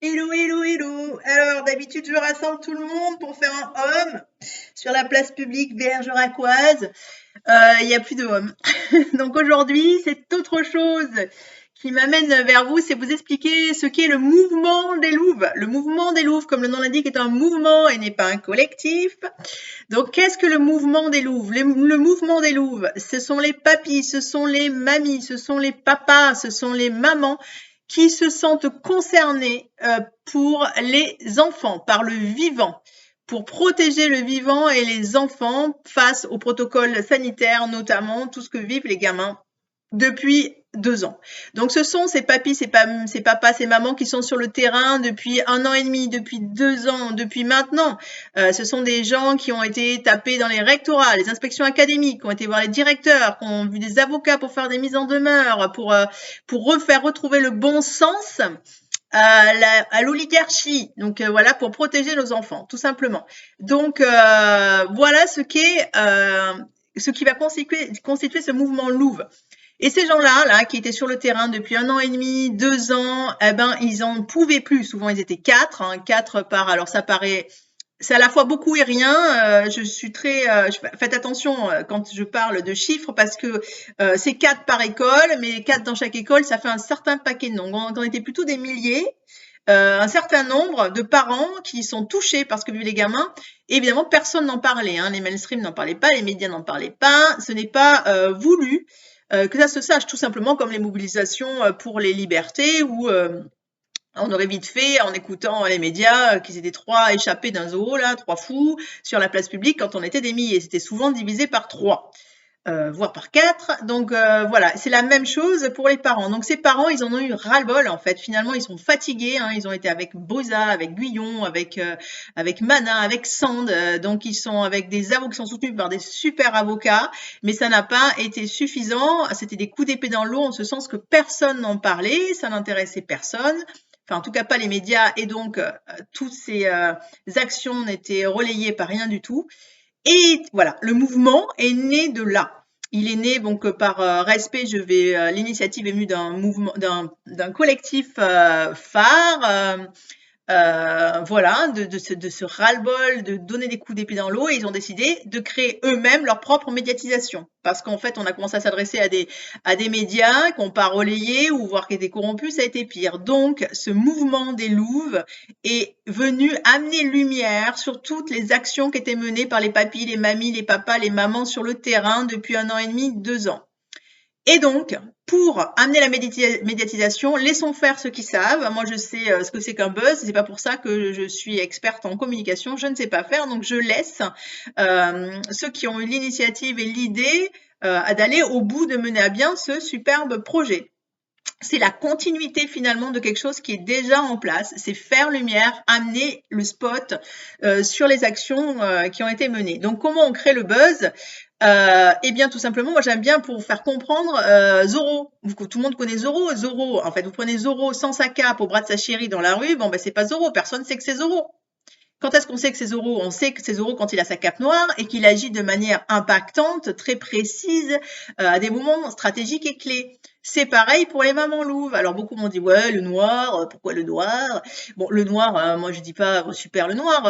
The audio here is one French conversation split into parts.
Hello, hello, hello. Alors, d'habitude, je rassemble tout le monde pour faire un homme sur la place publique bergeracoise. Il n'y a plus de homme. Donc aujourd'hui, c'est autre chose qui m'amène vers vous, c'est vous expliquer ce qu'est le mouvement des louves. Le mouvement des louves, comme le nom l'indique, est un mouvement et n'est pas un collectif. Donc, qu'est-ce que le mouvement des louves? Le mouvement des louves, ce sont les papis, ce sont les mamies, ce sont les papas, ce sont les mamans qui se sentent concernés pour les enfants, par le vivant, pour protéger le vivant et les enfants face au protocole sanitaire, notamment tout ce que vivent les gamins depuis 2 ans. Donc ce sont ces papis, ces papas, ces mamans qui sont sur le terrain depuis 1 an et demi, depuis 2 ans, depuis maintenant. Ce sont des gens qui ont été tapés dans les rectorats, les inspections académiques, qui ont été voir les directeurs, qui ont vu des avocats pour faire des mises en demeure, pour refaire retrouver le bon sens à l'oligarchie. Donc voilà, pour protéger nos enfants, tout simplement. Donc voilà ce qui va constituer ce mouvement Louve. Et ces gens-là, là, qui étaient sur le terrain depuis 1 an et demi, 2 ans, eh ben, ils en pouvaient plus. Souvent, ils étaient quatre, hein, quatre par. Alors, ça paraît, c'est à la fois beaucoup et rien. Je suis très. Faites attention quand je parle de chiffres parce que c'est quatre par école, mais quatre dans chaque école, ça fait un certain paquet de noms. On était plutôt des milliers. Un certain nombre de parents qui sont touchés parce que vu les gamins, évidemment, personne n'en parlait. Hein, les mainstream n'en parlaient pas, les médias n'en parlaient pas. Ce n'est pas voulu que ça se sache, tout simplement comme les mobilisations pour les libertés où on aurait vite fait, en écoutant les médias, qu'ils étaient trois échappés d'un zoo, là, trois fous, sur la place publique quand on était des milliers. C'était souvent divisé par trois. Voire par quatre. Donc voilà, c'est la même chose pour les parents. Donc ces parents, ils en ont eu ras-le-bol en fait. Finalement, ils sont fatigués. Hein. Ils ont été avec Boza, avec Guyon, avec Mana, avec Sand. Donc ils sont avec des avocats qui sont soutenus par des super avocats, mais ça n'a pas été suffisant. C'était des coups d'épée dans l'eau en ce sens que personne n'en parlait, ça n'intéressait personne. Enfin, en tout cas pas les médias, et donc toutes ces actions n'étaient relayées par rien du tout. Et voilà, le mouvement est né de là. Il est né donc par respect. L'initiative est venue d'un mouvement, d'un collectif phare. Voilà, de ce ras-le-bol, de donner des coups d'épée dans l'eau, et ils ont décidé de créer eux-mêmes leur propre médiatisation. Parce qu'en fait, on a commencé à s'adresser à des médias qui n'ont pas relayé ou voire qui étaient corrompus, ça a été pire. Donc, ce mouvement des louves est venu amener lumière sur toutes les actions qui étaient menées par les papis, les mamies, les papas, les mamans sur le terrain depuis 1 an et demi, 2 ans. Et donc, pour amener la médiatisation, laissons faire ceux qui savent. Moi, je sais ce que c'est qu'un buzz. C'est pas pour ça que je suis experte en communication. Je ne sais pas faire, donc je laisse ceux qui ont eu l'initiative et l'idée d'aller au bout de mener à bien ce superbe projet. C'est la continuité finalement de quelque chose qui est déjà en place. C'est faire lumière, amener le spot sur les actions qui ont été menées. Donc, comment on crée le buzz? Eh bien, tout simplement, moi j'aime bien pour faire comprendre Zorro. Tout le monde connaît Zorro. Zorro, en fait, vous prenez Zorro sans sa cape au bras de sa chérie dans la rue, bon ben c'est pas Zorro, personne ne sait que c'est Zorro. Quand est-ce qu'on sait que c'est Zorro? On sait que c'est Zorro quand il a sa cape noire et qu'il agit de manière impactante, très précise, à des moments stratégiques et clés. C'est pareil pour les mamans louves. Alors beaucoup m'ont dit ouais le noir, pourquoi le noir? Bon le noir, moi je dis pas super le noir.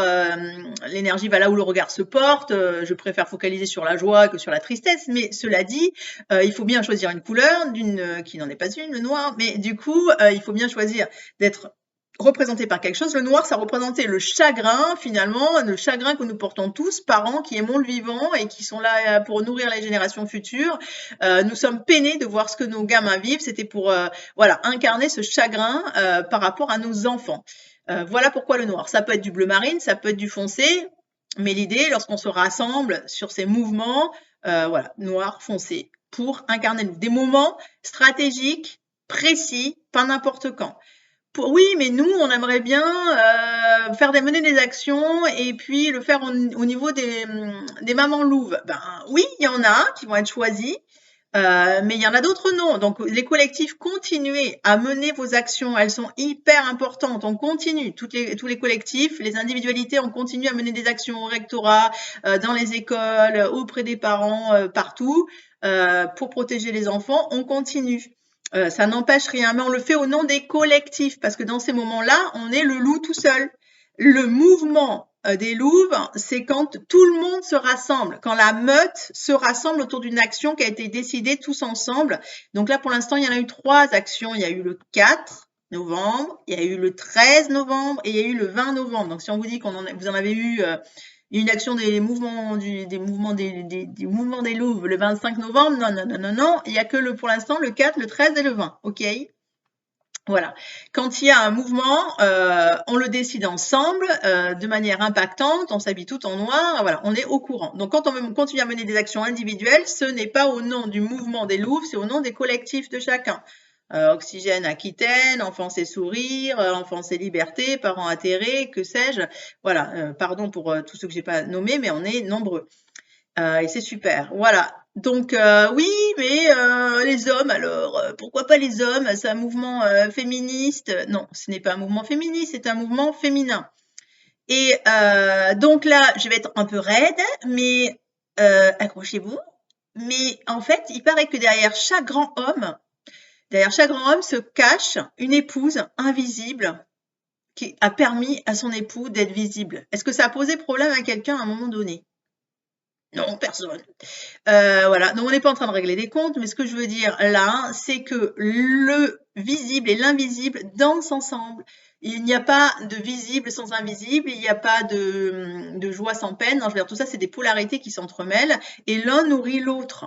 L'énergie va là où le regard se porte. Je préfère focaliser sur la joie que sur la tristesse. Mais cela dit, il faut bien choisir une couleur, qui n'en est pas une, le noir. Mais du coup, il faut bien choisir d'être représenté par quelque chose. Le noir, ça représentait le chagrin, finalement, le chagrin que nous portons tous, parents qui aimons le vivant et qui sont là pour nourrir les générations futures. Nous sommes peinés de voir ce que nos gamins vivent. C'était pour voilà, incarner ce chagrin par rapport à nos enfants. Voilà pourquoi le noir. Ça peut être du bleu marine, ça peut être du foncé, mais l'idée, lorsqu'on se rassemble sur ces mouvements, voilà, noir, foncé, pour incarner des moments stratégiques, précis, pas n'importe quand. Oui, mais nous, on aimerait bien mener des actions et puis le faire au niveau des mamans louves. Ben oui, il y en a qui vont être choisis, mais il y en a d'autres non. Donc les collectifs, continuez à mener vos actions, elles sont hyper importantes. On continue, tous les collectifs, les individualités, on continue à mener des actions au rectorat, dans les écoles, auprès des parents, partout, pour protéger les enfants. On continue. Ça n'empêche rien, mais on le fait au nom des collectifs, parce que dans ces moments-là, on est le loup tout seul. Le mouvement des louves, c'est quand tout le monde se rassemble, quand la meute se rassemble autour d'une action qui a été décidée tous ensemble. Donc là, pour l'instant, il y en a eu 3 actions. Il y a eu le 4 novembre, il y a eu le 13 novembre et il y a eu le 20 novembre. Donc si on vous dit vous en avez eu une action des mouvements des mouvements des louves le 25 novembre, non, non, non, non, non, il y a que pour l'instant le 4, le 13 et le 20, ok? Voilà. Quand il y a un mouvement, on le décide ensemble, de manière impactante, on s'habille tout en noir, voilà, on est au courant. Donc quand on continue à mener des actions individuelles, ce n'est pas au nom du mouvement des louves, c'est au nom des collectifs de chacun. Oxygène Aquitaine, Enfance et Sourire, Enfance et Liberté, Parents atterrés, que sais-je. Voilà, pardon pour tous ceux que j'ai pas nommés, mais on est nombreux. Et c'est super. Voilà. Donc oui, mais les hommes alors, pourquoi pas les hommes? C'est un mouvement féministe. Non, ce n'est pas un mouvement féministe, c'est un mouvement féminin. Et donc là, je vais être un peu raide, mais accrochez-vous. Mais en fait, il paraît que derrière chaque grand homme se cache une épouse invisible qui a permis à son époux d'être visible. Est-ce que ça a posé problème à quelqu'un à un moment donné? Non, personne. Voilà, donc on n'est pas en train de régler des comptes, mais ce que je veux dire là, c'est que le visible et l'invisible dansent ensemble. Il n'y a pas de visible sans invisible, il n'y a pas de joie sans peine. Non, je veux dire, tout ça, c'est des polarités qui s'entremêlent et l'un nourrit l'autre.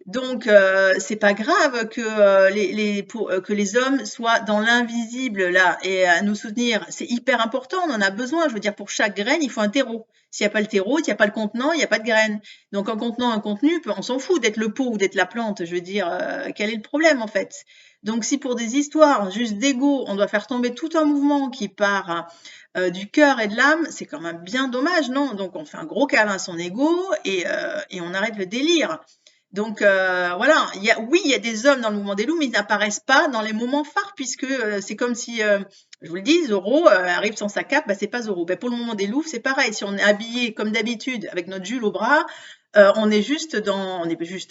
Donc, c'est pas grave que que les hommes soient dans l'invisible là et à nous soutenir. C'est hyper important, on en a besoin. Je veux dire, pour chaque graine, il faut un terreau. S'il n'y a pas le terreau, il n'y a pas le contenant, il n'y a pas de graine. Donc, un contenant, un contenu, on s'en fout d'être le pot ou d'être la plante. Je veux dire, quel est le problème en fait? Donc, si pour des histoires juste d'ego, on doit faire tomber tout un mouvement qui part du cœur et de l'âme, c'est quand même bien dommage, non? Donc, on fait un gros câlin à son ego et on arrête le délire. Donc voilà, oui, il y a des hommes dans le mouvement des loups, mais ils n'apparaissent pas dans les moments phares, puisque c'est comme si, je vous le dis, Zorro arrive sans sa cape, bah, c'est pas Zorro. Bah, pour le mouvement des loups, c'est pareil. Si on est habillé comme d'habitude avec notre Jules au bras, on est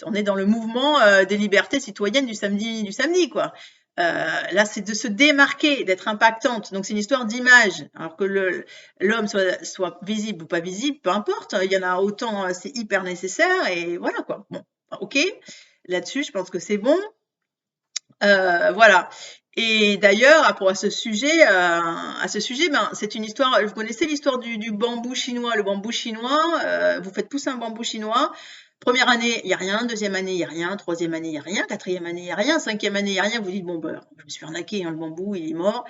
on est dans le mouvement des libertés citoyennes du samedi, quoi. Là, c'est de se démarquer, d'être impactante. Donc, c'est une histoire d'image. Alors que l'homme soit visible ou pas visible, peu importe. Il y en a autant, c'est hyper nécessaire. Et voilà, quoi. Bon, ok. Là-dessus, je pense que c'est bon. Voilà. Et d'ailleurs, à ce sujet, ben, c'est une histoire. Vous connaissez l'histoire du bambou chinois. Le bambou chinois, vous faites pousser un bambou chinois. Première année, il n'y a rien. Deuxième année, il n'y a rien. Troisième année, il n'y a rien. Quatrième année, il n'y a rien. Cinquième année, il n'y a rien. Vous dites, bon, ben, je me suis arnaqué, hein, le bambou, il est mort.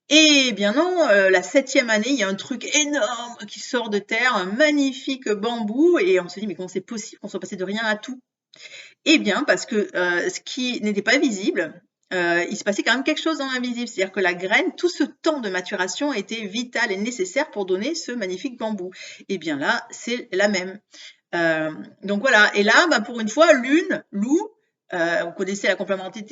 Eh bien non, la septième année, il y a un truc énorme qui sort de terre, un magnifique bambou. Et on se dit, mais comment c'est possible qu'on soit passé de rien à tout? Eh bien, parce que ce qui n'était pas visible, il se passait quand même quelque chose dans l'invisible. C'est-à-dire que la graine, tout ce temps de maturation était vital et nécessaire pour donner ce magnifique bambou. Eh bien là, c'est la même. Donc voilà. Et là, bah, pour une fois, lune, loup, vous connaissez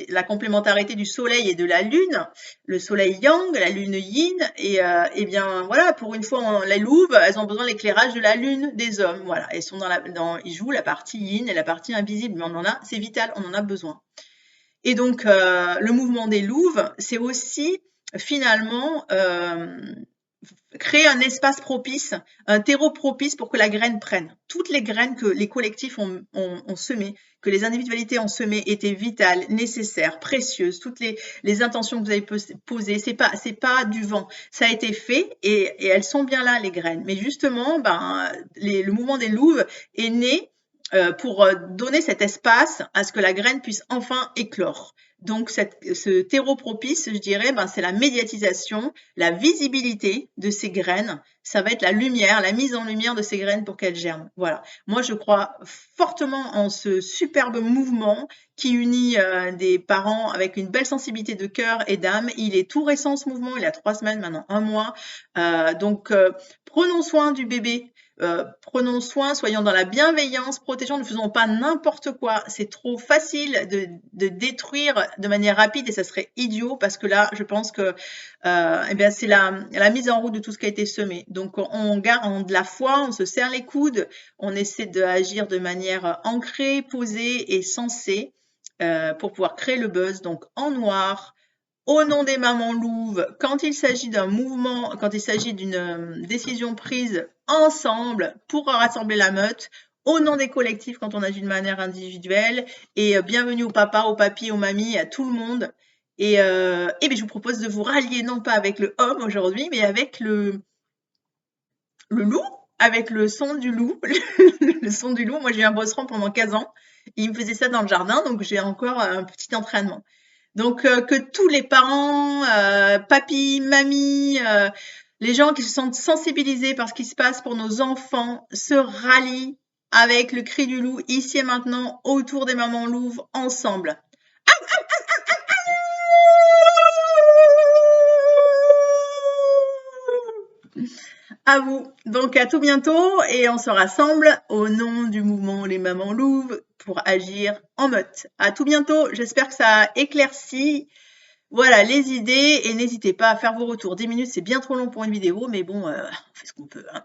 la complémentarité du soleil et de la lune, le soleil yang, la lune yin, et bien voilà, pour une fois, les louves, elles ont besoin de l'éclairage de la lune des hommes, voilà, elles sont ils jouent la partie yin et la partie invisible, mais c'est vital, on en a besoin. Et donc, le mouvement des louves, c'est aussi finalement créer un espace propice, un terreau propice pour que la graine prenne. Toutes les graines que les collectifs ont semées, que les individualités ont semées étaient vitales, nécessaires, précieuses. Toutes les intentions que vous avez posées, c'est pas du vent. Ça a été fait et elles sont bien là, les graines. Mais justement, ben, le mouvement des louves est né pour donner cet espace à ce que la graine puisse enfin éclore. Donc, ce terreau propice, je dirais, ben, c'est la médiatisation, la visibilité de ces graines. Ça va être la lumière, la mise en lumière de ces graines pour qu'elles germent. Voilà. Moi, je crois fortement en ce superbe mouvement qui unit des parents avec une belle sensibilité de cœur et d'âme. Il est tout récent, ce mouvement. Il a 3 semaines, maintenant 1 mois. Donc, prenons soin du bébé. Prenons soin, soyons dans la bienveillance, protégeons, ne faisons pas n'importe quoi. C'est trop facile de détruire de manière rapide et ça serait idiot parce que là, je pense que eh bien, c'est la mise en route de tout ce qui a été semé. Donc, on garde de la foi, on se serre les coudes, on essaie d'agir de manière ancrée, posée et sensée. pour pouvoir créer le buzz. Donc en noir, au nom des mamans louves, quand il s'agit d'un mouvement, quand il s'agit d'une décision prise ensemble pour rassembler la meute, au nom des collectifs quand on agit de manière individuelle, et bienvenue aux papas, aux papis, aux mamies, à tout le monde. Et bien, je vous propose de vous rallier non pas avec le homme aujourd'hui, mais avec le loup, avec le son du loup. Le son du loup, moi j'ai eu un bosseron pendant 15 ans, et il me faisait ça dans le jardin, donc j'ai encore un petit entraînement. Donc que tous les parents, papy, mamie, les gens qui se sentent sensibilisés par ce qui se passe pour nos enfants se rallient avec le cri du loup ici et maintenant autour des mamans louves ensemble. À vous. Donc à tout bientôt et on se rassemble au nom du mouvement Les Mamans Louves pour agir en meute. À tout bientôt. J'espère que ça a éclairci, voilà, les idées, et n'hésitez pas à faire vos retours. 10 minutes, c'est bien trop long pour une vidéo, mais bon, on fait ce qu'on peut, hein.